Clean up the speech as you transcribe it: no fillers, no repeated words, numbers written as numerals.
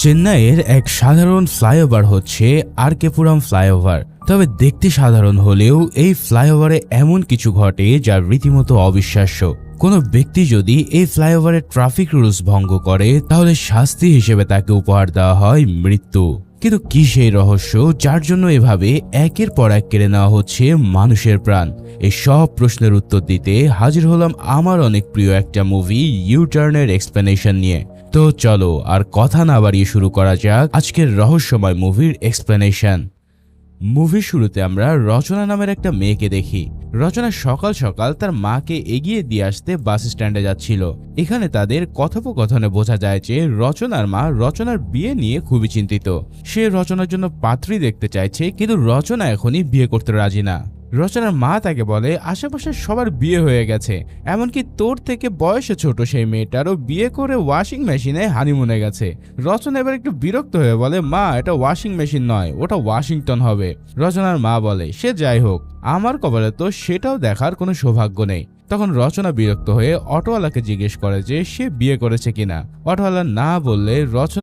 চেন্নাইয়ের এক সাধারণ ফ্লাইওভার হচ্ছে আরকেপুরম ফ্লাইওভার। তবে দেখতে সাধারণ হলেও এই ফ্লাইওভারে এমন কিছু ঘটে যা রীতিমতো অবিশ্বাস্য। কোনো ব্যক্তি যদি এই ফ্লাইওভারের ট্রাফিক রুলস ভঙ্গ করে তাহলে শাস্তি হিসেবে তাকে উপহার দেওয়া হয় মৃত্যু। কিন্তু কি সেই রহস্য যার জন্য এভাবে একের পর এক কেড়ে নেওয়া হচ্ছে মানুষের প্রাণ? এই সব প্রশ্নের উত্তর দিতে হাজির হলাম আমার অনেক প্রিয় একটা মুভি ইউ টার্নের এক্সপ্লেনেশন নিয়ে। তো চলো আর কথা না বাড়িয়ে শুরু করা যাক আজকের রহস্যময় মুভির এক্সপ্লেনেশন। মুভির শুরুতে আমরা রচনা নামের একটা মেয়েকে দেখি। রচনা সকাল সকাল তার মাকে এগিয়ে দিয়ে আসতে বাস স্ট্যান্ডে যাচ্ছিল। এখানে তাদের কথোপকথনে বোঝা যায় যে রচনার মা রচনার বিয়ে নিয়ে খুবই চিন্তিত। সে রচনার জন্য পাত্রী দেখতে চাইছে, কিন্তু রচনা এখনই বিয়ে করতে রাজি না। রচনার মা তাকে বলে আশেপাশে সবার বিয়ে হয়ে গেছে, এমনকি তোর থেকে বয়সে ছোট সেই মেয়েটারও বিয়ে করে ওয়াশিং মেশিনে হানিমুনে গেছে। রচনা এবার একটু বিরক্ত হয়ে বলে, মা এটা ওয়াশিং মেশিন নয়, ওটা ওয়াশিংটন হবে। রচনার মা বলে সে যাই হোক, আমার কপালে তো সেটাও দেখার কোনো সৌভাগ্য নেই। তখন রচনা বিরক্ত হয়ে অটোওয়ালাকে জিজ্ঞেস করে যে সে বিয়ে করেছে কিনা। অটোওয়ালা না বললে রচনা